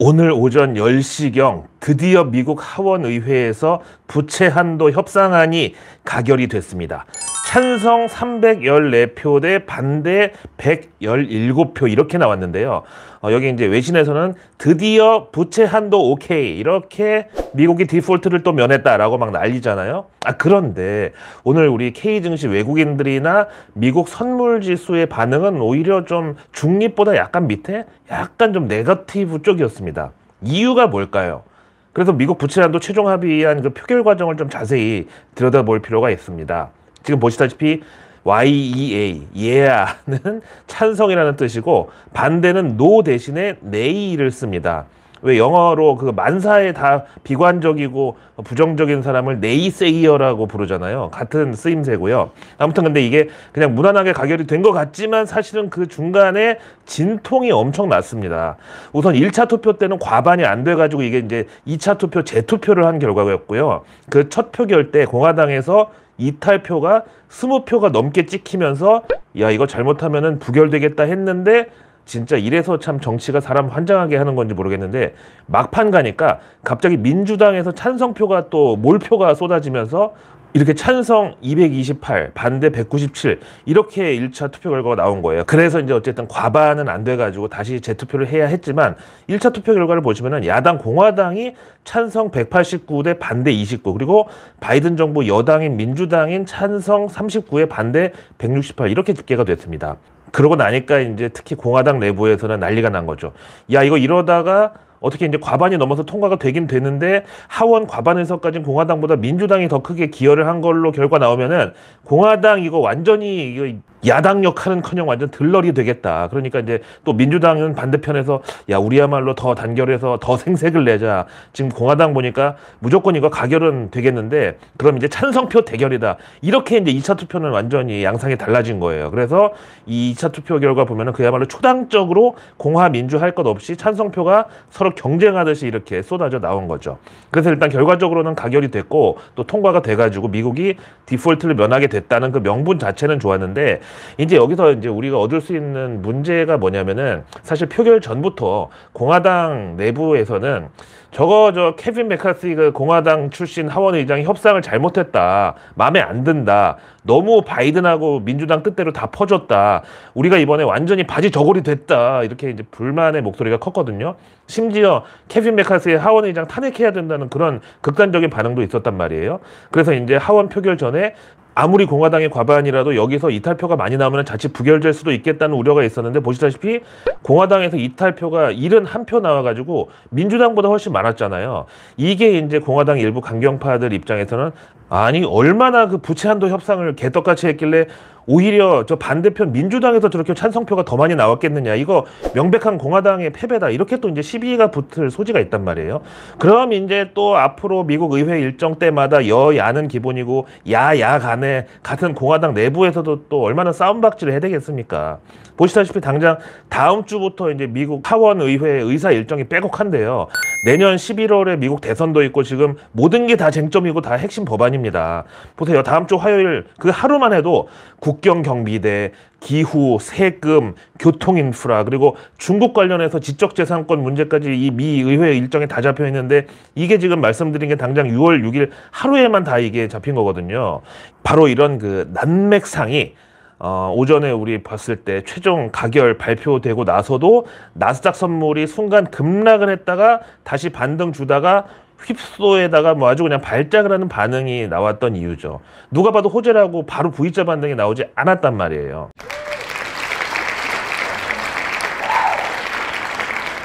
오늘 오전 10시경 드디어 미국 하원의회에서 부채 한도 협상안이 가결이 됐습니다. 찬성 314표 대 반대 117표 이렇게 나왔는데요. 여기 이제 외신에서는 드디어 부채 한도 오케이 이렇게 미국이 디폴트를 또 면했다라고 막 난리잖아요. 그런데 오늘 우리 K 증시 외국인들이나 미국 선물 지수의 반응은 오히려 좀 중립보다 약간 밑에 약간 좀 네거티브 쪽이었습니다. 이유가 뭘까요? 그래서 미국 부채 한도 최종 합의한 그 표결 과정을 좀 자세히 들여다볼 필요가 있습니다. 지금 보시다시피 YEA, 예야는 찬성이라는 뜻이고 반대는 no 대신에 nay를 씁니다. 왜 영어로 그 만사에 다 비관적이고 부정적인 사람을 네이세이어라고 부르잖아요. 같은 쓰임새고요. 아무튼 근데 이게 그냥 무난하게 가결이 된 것 같지만 사실은 그 중간에 진통이 엄청 났습니다. 우선 1차 투표 때는 과반이 안 돼가지고 이게 이제 2차 투표 재투표를 한 결과였고요. 그 첫 표결 때 공화당에서 이탈표가 20표가 넘게 찍히면서 야 이거 잘못하면은 부결되겠다 했는데 진짜 이래서 참 정치가 사람 환장하게 하는 건지 모르겠는데 막판 가니까 갑자기 민주당에서 찬성표가 또 몰표가 쏟아지면서 이렇게 찬성 228, 반대 197 이렇게 1차 투표 결과가 나온 거예요. 그래서 이제 어쨌든 과반은 안 돼가지고 다시 재투표를 해야 했지만 1차 투표 결과를 보시면은 야당 공화당이 찬성 189 대 반대 29 그리고 바이든 정부 여당인 민주당인 찬성 39에 반대 168 이렇게 집계가 됐습니다. 그러고 나니까 이제 특히 공화당 내부에서는 난리가 난 거죠. 야 이거 이러다가 어떻게 이제 과반이 넘어서 통과가 되긴 되는데 하원 과반에서까지는 공화당보다 민주당이 더 크게 기여를 한 걸로 결과 나오면은 공화당 이거 완전히 이거 야당 역할은커녕 완전 들러리 되겠다. 그러니까 이제 또 민주당은 반대편에서 야 우리야말로 더 단결해서 더 생색을 내자. 지금 공화당 보니까 무조건 이거 가결은 되겠는데 그럼 이제 찬성표 대결이다. 이렇게 이제 2차 투표는 완전히 양상이 달라진 거예요. 그래서 이 2차 투표 결과 보면은 그야말로 초당적으로 공화 민주 할 것 없이 찬성표가 서로 경쟁하듯이 이렇게 쏟아져 나온 거죠. 그래서 일단 결과적으로는 가결이 됐고 또 통과가 돼가지고 미국이 디폴트를 면하게 됐다는 그 명분 자체는 좋았는데 이제 여기서 이제 우리가 얻을 수 있는 문제가 뭐냐면은 사실 표결 전부터 공화당 내부에서는 저 케빈 메카시 그 공화당 출신 하원의장이 협상을 잘못했다. 마음에 안 든다. 너무 바이든하고 민주당 뜻대로 다 퍼졌다. 우리가 이번에 완전히 바지 저고리 됐다. 이렇게 이제 불만의 목소리가 컸거든요. 심지어 케빈 메카시의 하원의장 탄핵해야 된다는 그런 극단적인 반응도 있었단 말이에요. 그래서 이제 하원 표결 전에 아무리 공화당의 과반이라도 여기서 이탈표가 많이 나오면 자칫 부결될 수도 있겠다는 우려가 있었는데 보시다시피 공화당에서 이탈표가 71표 나와가지고 민주당보다 훨씬 많았잖아요. 이게 이제 공화당 일부 강경파들 입장에서는 아니 얼마나 그 부채 한도 협상을 개떡같이 했길래 오히려 저 반대편 민주당에서 저렇게 찬성표가 더 많이 나왔겠느냐. 이거 명백한 공화당의 패배다. 이렇게 또 이제 시비가 붙을 소지가 있단 말이에요. 그럼 이제 또 앞으로 미국 의회 일정 때마다 여야는 기본이고 야야 간에 같은 공화당 내부에서도 또 얼마나 싸움박질을 해야 되겠습니까? 보시다시피 당장 다음 주부터 이제 미국 하원 의회 의사 일정이 빼곡한데요. 내년 11월에 미국 대선도 있고 지금 모든 게 다 쟁점이고 다 핵심 법안입니다. 보세요. 다음 주 화요일 그 하루만 해도 국경 경비대, 기후, 세금, 교통 인프라 그리고 중국 관련해서 지적재산권 문제까지 이 미 의회 일정에 다 잡혀 있는데 이게 지금 말씀드린 게 당장 6월 6일 하루에만 다 이게 잡힌 거거든요. 바로 이런 그 난맥상이 오전에 우리 봤을 때 최종 가결 발표되고 나서도 나스닥 선물이 순간 급락을 했다가 다시 반등 주다가 휩소에다가 뭐 아주 그냥 발작을 하는 반응이 나왔던 이유죠. 누가 봐도 호재라고 바로 V자 반등이 나오지 않았단 말이에요.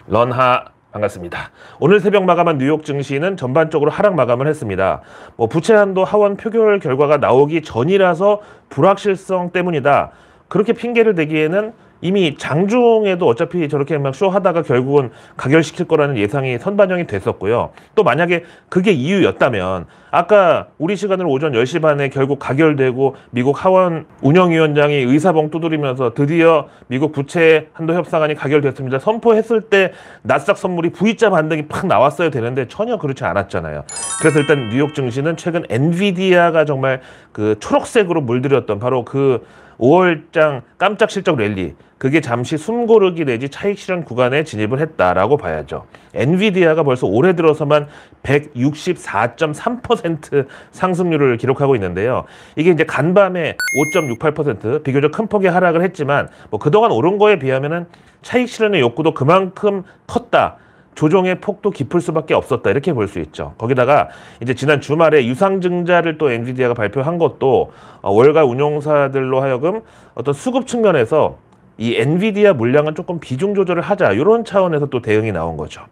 런하 반갑습니다. 오늘 새벽 마감한 뉴욕 증시는 전반적으로 하락 마감을 했습니다. 부채 한도 하원 표결 결과가 나오기 전이라서 불확실성 때문이다. 그렇게 핑계를 대기에는 이미 장중에도 어차피 저렇게 막 쇼하다가 결국은 가결시킬 거라는 예상이 선반영이 됐었고요. 또 만약에 그게 이유였다면 아까 우리 시간으로 오전 10시 반에 결국 가결되고 미국 하원 운영위원장이 의사봉 두드리면서 드디어 미국 부채 한도 협상안이 가결됐습니다. 선포했을 때 나스닥 선물이 V자 반등이 팍 나왔어야 되는데 전혀 그렇지 않았잖아요. 그래서 일단 뉴욕 증시는 최근 엔비디아가 정말 그 초록색으로 물들였던 바로 그 5월장 깜짝 실적 랠리, 그게 잠시 숨고르기 내지 차익 실현 구간에 진입을 했다라고 봐야죠. 엔비디아가 벌써 올해 들어서만 164.3% 상승률을 기록하고 있는데요. 이게 이제 간밤에 5.68% 비교적 큰 폭의 하락을 했지만 뭐 그동안 오른 거에 비하면은 차익 실현의 욕구도 그만큼 컸다. 조정의 폭도 깊을 수밖에 없었다. 이렇게 볼 수 있죠. 거기다가 이제 지난 주말에 유상증자를 또 엔비디아가 발표한 것도 월가 운용사들로 하여금 어떤 수급 측면에서 이 엔비디아 물량은 조금 비중 조절을 하자, 이런 차원에서 또 대응이 나온 거죠.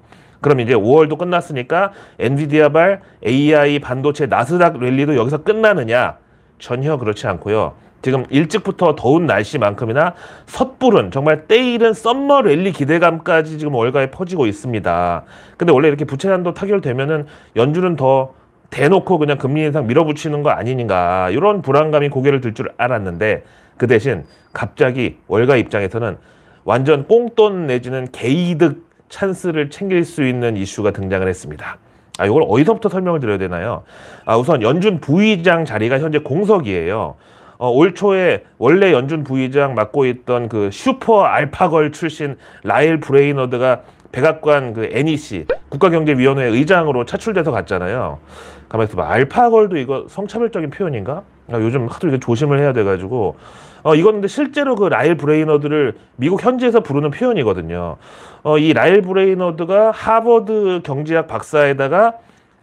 그럼 이제 5월도 끝났으니까 엔비디아발 AI 반도체 나스닥 랠리도 여기서 끝나느냐? 전혀 그렇지 않고요. 지금 일찍부터 더운 날씨만큼이나 섣부른 정말 때이른 썸머 랠리 기대감까지 지금 월가에 퍼지고 있습니다. 근데 원래 이렇게 부채 한도 타결되면은 연준은 더 대놓고 그냥 금리 인상 밀어붙이는 거 아니닌가, 이런 불안감이 고개를 들 줄 알았는데, 그 대신 갑자기 월가 입장에서는 완전 꽁돈 내지는 개이득 찬스를 챙길 수 있는 이슈가 등장을 했습니다. 이걸 어디서부터 설명을 드려야 되나요? 우선 연준 부의장 자리가 현재 공석이에요. 올 초에 원래 연준 부의장 맡고 있던 그 슈퍼 알파걸 출신 라일 브레이너드가 백악관 그 NEC 국가경제위원회 의장으로 차출돼서 갔잖아요. 가만히 있어봐. 알파걸도 이거 성차별적인 표현인가? 요즘 하도 이렇게 조심을 해야 돼가지고. 이건 근데 실제로 그 라일 브레이너드를 미국 현지에서 부르는 표현이거든요. 이 라일 브레이너드가 하버드 경제학 박사에다가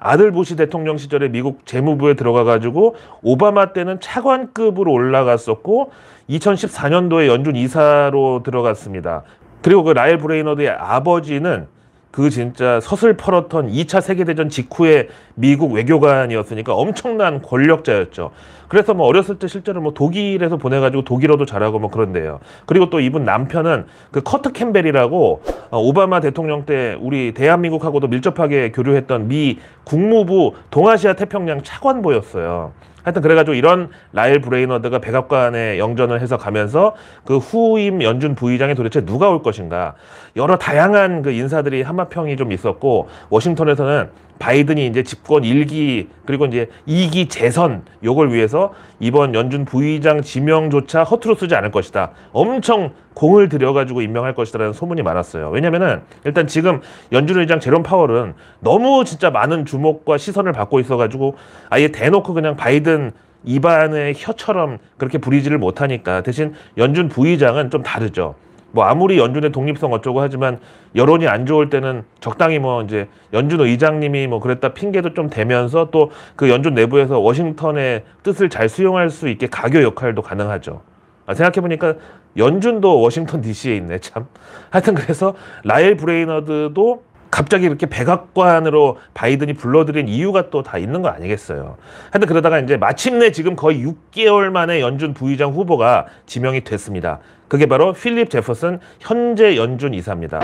아들 부시 대통령 시절에 미국 재무부에 들어가가지고 오바마 때는 차관급으로 올라갔었고 2014년도에 연준 이사로 들어갔습니다. 그리고 그 라일 브레이너드의 아버지는 그 진짜 서슬퍼렇던 2차 세계대전 직후에 미국 외교관이었으니까 엄청난 권력자였죠. 그래서 뭐 어렸을 때 실제로 뭐 독일에서 보내가지고 독일어도 잘하고 뭐 그런데요. 그리고 또 이분 남편은 그 커트 캠벨이라고 오바마 대통령 때 우리 대한민국하고도 밀접하게 교류했던 미 국무부 동아시아 태평양 차관보였어요. 하여튼 그래가지고 이런 라일 브레이너드가 백악관에 영전을 해서 가면서 그 후임 연준 부의장이 도대체 누가 올 것인가, 여러 다양한 그 인사들이 한마평이 좀 있었고, 워싱턴에서는 바이든이 이제 집권 1기 그리고 이제 2기 재선 요걸 위해서 이번 연준 부의장 지명조차 허투루 쓰지 않을 것이다, 엄청 공을 들여가지고 임명할 것이다라는 소문이 많았어요. 왜냐면은 일단 지금 연준 의장 제롬 파월은 너무 진짜 많은 주목과 시선을 받고 있어가지고 아예 대놓고 그냥 바이든 입안의 혀처럼 그렇게 부리지를 못하니까, 대신 연준 부의장은 좀 다르죠. 뭐 아무리 연준의 독립성 어쩌고 하지만 여론이 안 좋을 때는 적당히 뭐 이제 연준 의장님이 뭐 그랬다 핑계도 좀 대면서 또 그 연준 내부에서 워싱턴의 뜻을 잘 수용할 수 있게 가교 역할도 가능하죠. 생각해보니까 연준도 워싱턴 DC에 있네, 참. 하여튼 그래서 라일 브레이너드도 갑자기 이렇게 백악관으로 바이든이 불러들인 이유가 또 다 있는 거 아니겠어요. 하여튼 그러다가 이제 마침내 지금 거의 6개월 만에 연준 부의장 후보가 지명이 됐습니다. 그게 바로 필립 제퍼슨 현재 연준 이사입니다.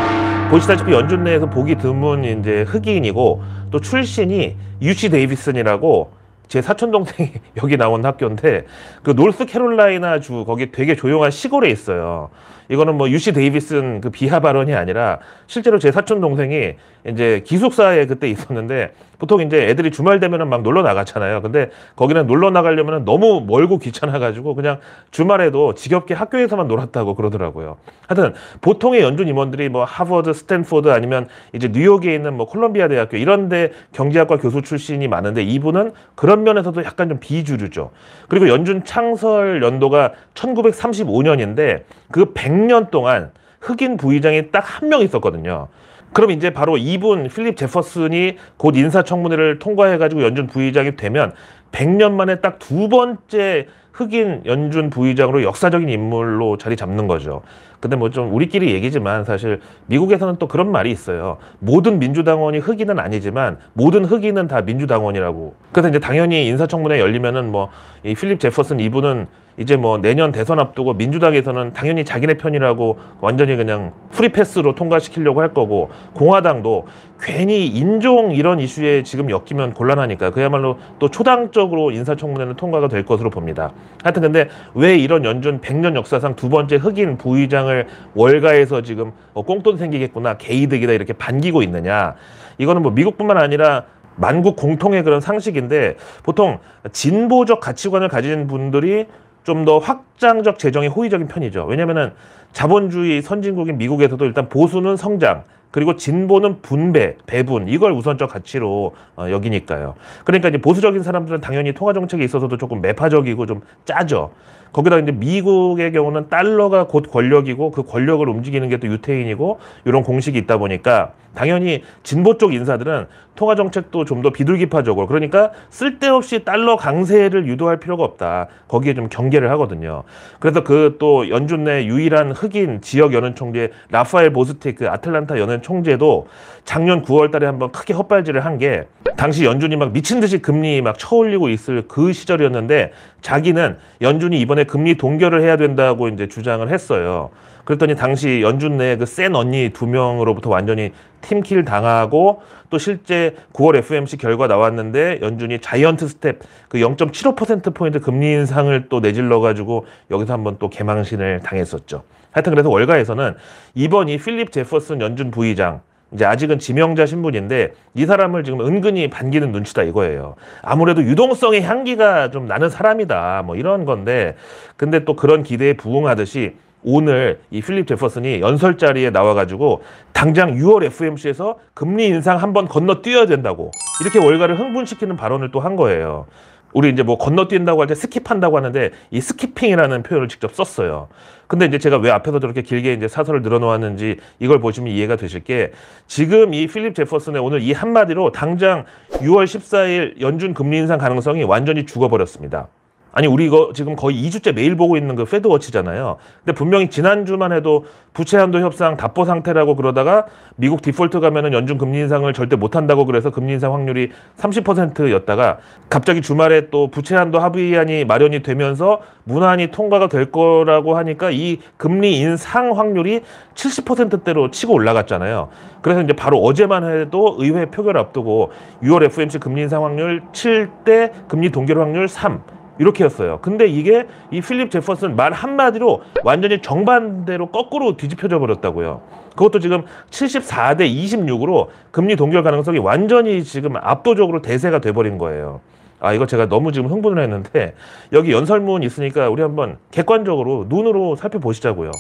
보시다시피 연준 내에서 보기 드문 이제 흑인이고, 또 출신이 UC 데이비슨이라고 제 사촌 동생이 여기 나온 학교인데, 그 노스캐롤라이나 주 거기 되게 조용한 시골에 있어요. 이거는 뭐 UC 데이비슨 그 비하 발언이 아니라 실제로 제 사촌 동생이 이제 기숙사에 그때 있었는데, 보통 이제 애들이 주말 되면은 막 놀러 나가잖아요. 근데 거기는 놀러 나가려면은 너무 멀고 귀찮아가지고 그냥 주말에도 지겹게 학교에서만 놀았다고 그러더라고요. 하여튼 보통의 연준 임원들이 뭐 하버드, 스탠포드 아니면 이제 뉴욕에 있는 뭐 콜롬비아 대학교 이런데 경제학과 교수 출신이 많은데, 이분은 그런 면에서도 약간 좀 비주류죠. 그리고 연준 창설 연도가 1935년인데 그 100년 동안 흑인 부의장이 딱 한 명 있었거든요. 그럼 이제 바로 이분 필립 제퍼슨이 곧 인사청문회를 통과해가지고 연준 부의장이 되면 100년 만에 딱 두 번째 흑인 연준 부의장으로 역사적인 인물로 자리 잡는 거죠. 근데 뭐 좀 우리끼리 얘기지만 사실 미국에서는 또 그런 말이 있어요. 모든 민주당원이 흑인은 아니지만 모든 흑인은 다 민주당원이라고. 그래서 이제 당연히 인사청문회 열리면은 뭐 이 필립 제퍼슨 이분은 이제 뭐 내년 대선 앞두고 민주당에서는 당연히 자기네 편이라고 완전히 그냥 프리패스로 통과시키려고 할 거고, 공화당도 괜히 인종 이런 이슈에 지금 엮이면 곤란하니까 그야말로 또 초당적으로 인사청문회는 통과가 될 것으로 봅니다. 하여튼 근데 왜 이런 연준 100년 역사상 두 번째 흑인 부의장을 월가에서 지금 꽁돈 생기겠구나, 개이득이다 이렇게 반기고 있느냐. 이거는 뭐 미국뿐만 아니라 만국 공통의 그런 상식인데, 보통 진보적 가치관을 가진 분들이 좀 더 확장적 재정에 호의적인 편이죠. 왜냐면은 자본주의 선진국인 미국에서도 일단 보수는 성장, 그리고 진보는 분배, 배분, 이걸 우선적 가치로 여기니까요. 그러니까 이제 보수적인 사람들은 당연히 통화 정책에 있어서도 조금 매파적이고 좀 짜죠. 거기다 이제 미국의 경우는 달러가 곧 권력이고 그 권력을 움직이는 게 또 유태인이고 이런 공식이 있다 보니까 당연히 진보 쪽 인사들은 통화 정책도 좀 더 비둘기파적으로, 그러니까 쓸데없이 달러 강세를 유도할 필요가 없다. 거기에 좀 경계를 하거든요. 그래서 그 또 연준 내 유일한 흑인 지역 연은 총재 라파엘 보스틱 그 아틀란타 연은 총재도 작년 9월 달에 한번 크게 헛발질을 한 게, 당시 연준이 막 미친 듯이 금리 막 쳐올리고 있을 그 시절이었는데 자기는 연준이 이번에 금리 동결을 해야 된다고 이제 주장을 했어요. 그랬더니 당시 연준 내 그 센 언니 2명으로부터 완전히 팀킬 당하고, 또 실제 9월 FOMC 결과 나왔는데 연준이 자이언트 스텝 그 0.75%포인트 금리 인상을 또 내질러가지고 여기서 한번 또 개망신을 당했었죠. 하여튼 그래서 월가에서는 이번 이 필립 제퍼슨 연준 부의장, 이제 아직은 지명자 신분인데 이 사람을 지금 은근히 반기는 눈치다 이거예요. 아무래도 유동성의 향기가 좀 나는 사람이다 뭐 이런 건데, 근데 또 그런 기대에 부응하듯이 오늘 이 필립 제퍼슨이 연설 자리에 나와가지고 당장 6월 FOMC에서 금리 인상 한번 건너뛰어야 된다고 이렇게 월가를 흥분시키는 발언을 또 한 거예요. 우리 이제 뭐 건너뛴다고 할 때 스킵한다고 하는데 이 스키핑이라는 표현을 직접 썼어요. 근데 이제 제가 왜 앞에서 저렇게 길게 이제 사설을 늘어놓았는지 이걸 보시면 이해가 되실 게, 지금 이 필립 제퍼슨의 오늘 이 한마디로 당장 6월 14일 연준 금리 인상 가능성이 완전히 죽어버렸습니다. 아니 우리 이거 지금 거의 2주째 매일 보고 있는 그 페드워치잖아요. 근데 분명히 지난주만 해도 부채 한도 협상 답보 상태라고 그러다가 미국 디폴트 가면은 연준 금리 인상을 절대 못한다고 그래서 금리 인상 확률이 30%였다가 갑자기 주말에 또 부채 한도 합의안이 마련이 되면서 무난히 통과가 될 거라고 하니까 이 금리 인상 확률이 70%대로 치고 올라갔잖아요. 그래서 이제 바로 어제만 해도 의회 표결 앞두고 6월 FOMC 금리 인상 확률 7대 금리 동결 확률 3 이렇게였어요. 근데 이게 이 필립 제퍼슨 말 한마디로 완전히 정반대로 거꾸로 뒤집혀져 버렸다고요. 그것도 지금 74대 26으로 금리 동결 가능성이 완전히 지금 압도적으로 대세가 돼버린 거예요. 아, 이거 제가 너무 지금 흥분을 했는데 여기 연설문 있으니까 우리 한번 객관적으로 눈으로 살펴보시자고요.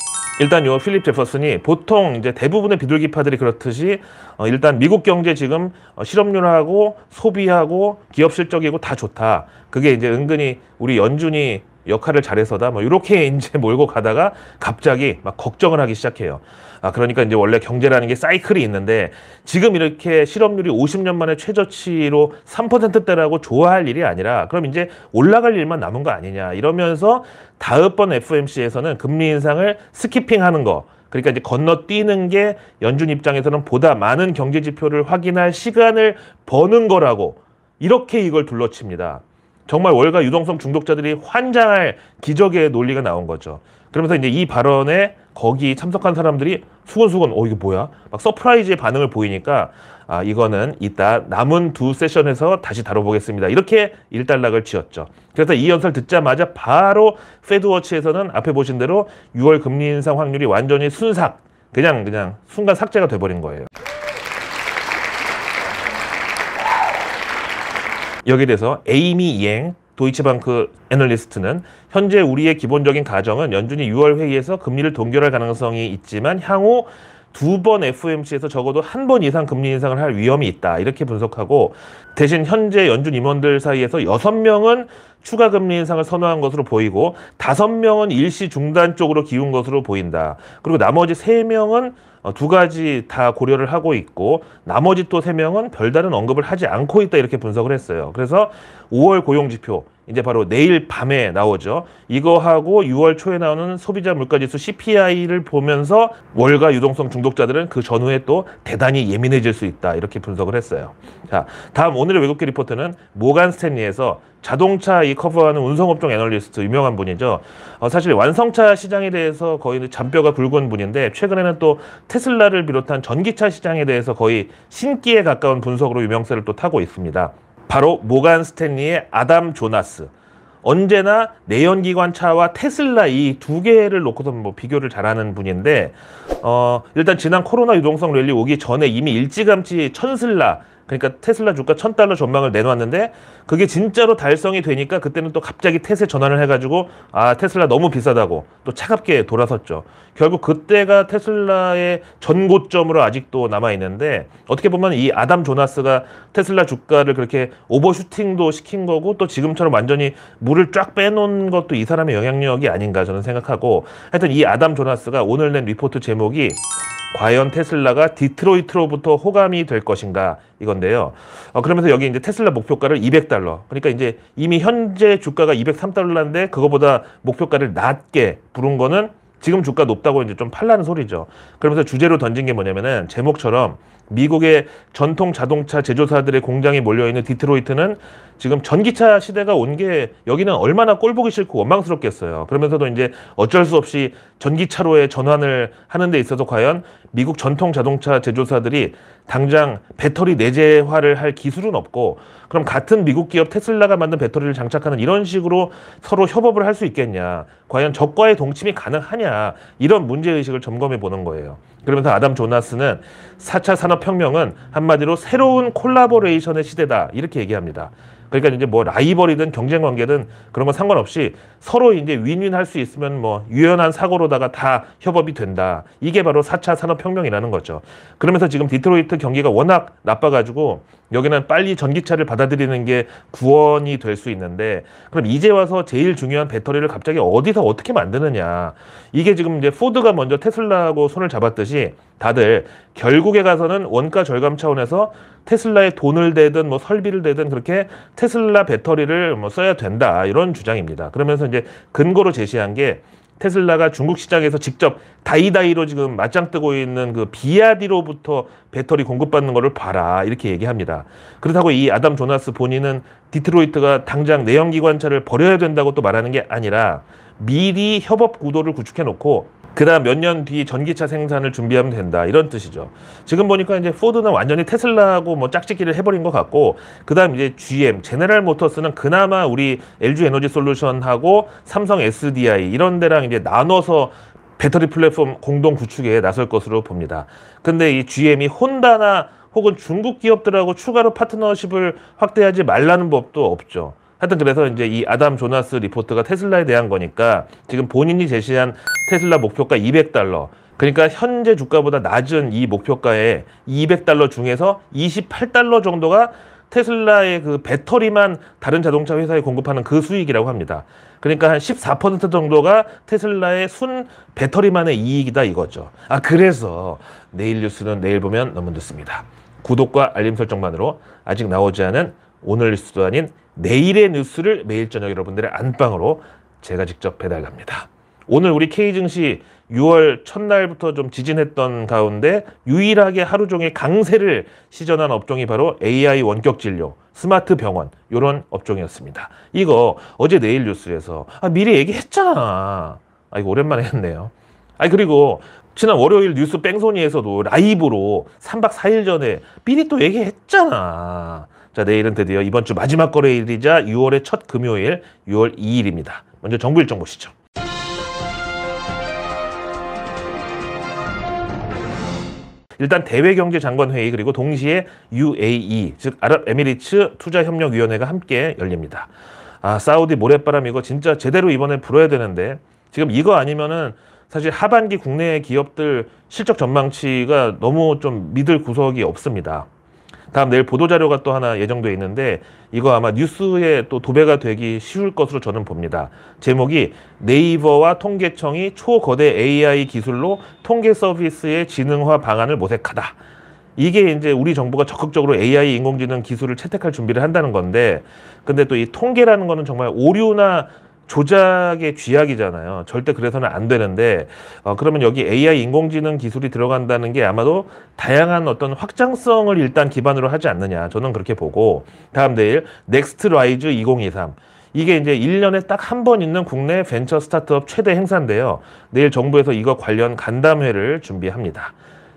일단 요 필립 제퍼슨이 보통 이제 대부분의 비둘기파들이 그렇듯이 일단 미국 경제 지금 실업률하고 소비하고 기업 실적이고 다 좋다. 그게 이제 은근히 우리 연준이 역할을 잘해서다. 뭐 이렇게 이제 몰고 가다가 갑자기 막 걱정을 하기 시작해요. 아, 그러니까 이제 원래 경제라는 게 사이클이 있는데 지금 이렇게 실업률이 50년 만에 최저치로 3%대라고 좋아할 일이 아니라 그럼 이제 올라갈 일만 남은 거 아니냐 이러면서 다음번 FOMC에서는 금리 인상을 스키핑하는 거, 그러니까 이제 건너뛰는 게 연준 입장에서는 보다 많은 경제 지표를 확인할 시간을 버는 거라고 이렇게 이걸 둘러칩니다. 정말 월가 유동성 중독자들이 환장할 기적의 논리가 나온 거죠. 그러면서 이제 이 발언에 거기 참석한 사람들이 수근수근 이게 뭐야? 막 서프라이즈의 반응을 보이니까 아, 이거는 이따 남은 두 세션에서 다시 다뤄보겠습니다. 이렇게 일단락을 지었죠. 그래서 이 연설 듣자마자 바로 페드워치에서는 앞에 보신 대로 6월 금리 인상 확률이 완전히 순삭, 그냥 순간 삭제가 돼버린 거예요. 여기에 대해서 에이미 이엥 도이치방크 애널리스트는 현재 우리의 기본적인 가정은 연준이 6월 회의에서 금리를 동결할 가능성이 있지만 향후 2번 FOMC에서 적어도 1번 이상 금리 인상을 할 위험이 있다. 이렇게 분석하고, 대신 현재 연준 임원들 사이에서 6명은 추가 금리 인상을 선호한 것으로 보이고 5명은 일시 중단 쪽으로 기운 것으로 보인다. 그리고 나머지 3명은 두 가지 다 고려를 하고 있고 나머지 또 3명은 별다른 언급을 하지 않고 있다. 이렇게 분석을 했어요. 그래서 5월 고용지표 이제 바로 내일 밤에 나오죠. 이거하고 6월 초에 나오는 소비자 물가지수 CPI를 보면서 월가 유동성 중독자들은 그 전후에 또 대단히 예민해질 수 있다. 이렇게 분석을 했어요. 자, 다음 오늘의 외국계 리포트는 모간 스탠리에서 자동차 이 커버하는 운송업종 애널리스트 유명한 분이죠. 사실 완성차 시장에 대해서 거의 잔뼈가 굵은 분인데 최근에는 또 테슬라를 비롯한 전기차 시장에 대해서 거의 신기에 가까운 분석으로 유명세를 또 타고 있습니다. 바로 모간 스탠리의 아담 조나스. 언제나 내연기관차와 테슬라 이 두 개를 놓고서 뭐 비교를 잘하는 분인데 일단 지난 코로나 유동성 랠리 오기 전에 이미 일찌감치 천슬라 그러니까 테슬라 주가 $1,000 전망을 내놨는데 그게 진짜로 달성이 되니까 그때는 또 갑자기 태세 전환을 해가지고 아 테슬라 너무 비싸다고 또 차갑게 돌아섰죠. 결국 그때가 테슬라의 전고점으로 아직도 남아있는데 어떻게 보면 이 아담 조나스가 테슬라 주가를 그렇게 오버슈팅도 시킨 거고 또 지금처럼 완전히 물을 쫙 빼놓은 것도 이 사람의 영향력이 아닌가 저는 생각하고 하여튼 이 아담 조나스가 오늘 낸 리포트 제목이 과연 테슬라가 디트로이트로부터 호감이 될 것인가 이건데요. 그러면서 여기 이제 테슬라 목표가를 $200. 그러니까 이제 이미 현재 주가가 $203인데 그거보다 목표가를 낮게 부른 거는 지금 주가 높다고 이제 좀 팔라는 소리죠. 그러면서 주제로 던진 게 뭐냐면은 제목처럼 미국의 전통 자동차 제조사들의 공장이 몰려있는 디트로이트는 지금 전기차 시대가 온 게 여기는 얼마나 꼴보기 싫고 원망스럽겠어요. 그러면서도 이제 어쩔 수 없이 전기차로의 전환을 하는 데 있어서 과연 미국 전통 자동차 제조사들이 당장 배터리 내재화를 할 기술은 없고 그럼 같은 미국 기업 테슬라가 만든 배터리를 장착하는 이런 식으로 서로 협업을 할 수 있겠냐. 과연 적과의 동침이 가능하냐. 이런 문제의식을 점검해 보는 거예요. 그러면서 아담 조나스는 4차 산업혁명은 한마디로 새로운 콜라보레이션의 시대다. 이렇게 얘기합니다. 그러니까 이제 뭐 라이벌이든 경쟁 관계든 그런 건 상관없이 서로 이제 윈윈 할 수 있으면 뭐 유연한 사고로다가 다 협업이 된다. 이게 바로 4차 산업혁명이라는 거죠. 그러면서 지금 디트로이트 경기가 워낙 나빠가지고 여기는 빨리 전기차를 받아들이는 게 구원이 될 수 있는데 그럼 이제 와서 제일 중요한 배터리를 갑자기 어디서 어떻게 만드느냐. 이게 지금 이제 포드가 먼저 테슬라하고 손을 잡았듯이 다들 결국에 가서는 원가 절감 차원에서 테슬라에 돈을 대든 뭐 설비를 대든 그렇게 테슬라 배터리를 뭐 써야 된다 이런 주장입니다. 그러면서 이제 근거로 제시한 게 테슬라가 중국 시장에서 직접 다이다이로 지금 맞짱 뜨고 있는 그 비아디로부터 배터리 공급받는 거를 봐라 이렇게 얘기합니다. 그렇다고 이 아담 조나스 본인은 디트로이트가 당장 내연기관차를 버려야 된다고 또 말하는 게 아니라 미리 협업 구도를 구축해 놓고 그다음 몇 년 뒤 전기차 생산을 준비하면 된다 이런 뜻이죠. 지금 보니까 이제 포드는 완전히 테슬라하고 뭐 짝짓기를 해버린 것 같고 그다음 이제 GM, 제네럴 모터스는 그나마 우리 LG 에너지 솔루션하고 삼성 SDI 이런 데랑 이제 나눠서 배터리 플랫폼 공동 구축에 나설 것으로 봅니다. 근데 이 GM이 혼다나 혹은 중국 기업들하고 추가로 파트너십을 확대하지 말라는 법도 없죠. 하여튼 그래서 이제 이 아담 조나스 리포트가 테슬라에 대한 거니까 지금 본인이 제시한 테슬라 목표가 $200. 그러니까 현재 주가보다 낮은 이 목표가에 $200 중에서 $28 정도가 테슬라의 그 배터리만 다른 자동차 회사에 공급하는 그 수익이라고 합니다. 그러니까 한 14% 정도가 테슬라의 순 배터리만의 이익이다 이거죠. 그래서 내일 뉴스는 내일 보면 너무 늦습니다. 구독과 알림 설정만으로 아직 나오지 않은 오늘 뉴스도 아닌 내일의 뉴스를 매일 저녁 여러분들의 안방으로 제가 직접 배달 갑니다. 오늘 우리 K증시 6월 첫날부터 좀 지진했던 가운데 유일하게 하루 종일 강세를 시전한 업종이 바로 AI 원격 진료, 스마트 병원 이런 업종이었습니다. 이거 어제 내일 뉴스에서 미리 얘기했잖아. 이거 오랜만에 했네요. 그리고 지난 월요일 뉴스 뺑소니에서도 라이브로 3박 4일 전에 미리 또 얘기했잖아. 자, 내일은 드디어 이번 주 마지막 거래일이자 6월의 첫 금요일 6월 2일입니다. 먼저 정부 일정 보시죠. 일단 대외경제장관회의 그리고 동시에 UAE 즉 아랍에미리트 투자협력위원회가 함께 열립니다. 사우디 모래바람 이거 진짜 제대로 이번에 불어야 되는데 지금 이거 아니면은 사실 하반기 국내 기업들 실적 전망치가 너무 좀 믿을 구석이 없습니다. 다음 내일 보도자료가 또 하나 예정돼 있는데 이거 아마 뉴스에 또 도배가 되기 쉬울 것으로 저는 봅니다. 제목이 네이버와 통계청이 초거대 AI 기술로 통계 서비스의 지능화 방안을 모색하다. 이게 이제 우리 정부가 적극적으로 AI 인공지능 기술을 채택할 준비를 한다는 건데 근데 또 이 통계라는 거는 정말 오류나 조작의 쥐약이잖아요. 절대 그래서는 안 되는데 그러면 여기 AI 인공지능 기술이 들어간다는 게 아마도 다양한 어떤 확장성을 일단 기반으로 하지 않느냐. 저는 그렇게 보고 다음 내일 넥스트 라이즈 2023 이게 이제 1년에 딱 한 번 있는 국내 벤처 스타트업 최대 행사인데요. 내일 정부에서 이거 관련 간담회를 준비합니다.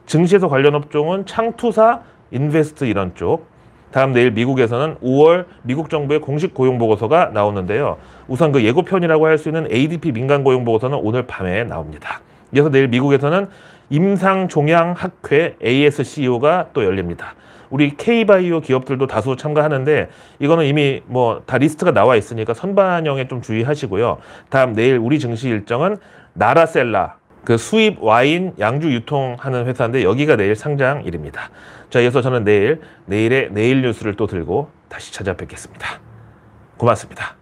증시에서 관련 업종은 창투사, 인베스트 이런 쪽. 다음 내일 미국에서는 5월 미국 정부의 공식 고용보고서가 나오는데요. 우선 그 예고편이라고 할 수 있는 ADP 민간 고용보고서는 오늘 밤에 나옵니다. 이어서 내일 미국에서는 임상종양학회 ASCO가 또 열립니다. 우리 K바이오 기업들도 다수 참가하는데 이거는 이미 뭐 다 리스트가 나와 있으니까 선반영에 좀 주의하시고요. 다음 내일 우리 증시 일정은 나라셀라 그 수입 와인 양주 유통하는 회사인데 여기가 내일 상장일입니다. 자, 이어서 저는 내일의 내일 뉴스를 또 들고 다시 찾아뵙겠습니다. 고맙습니다.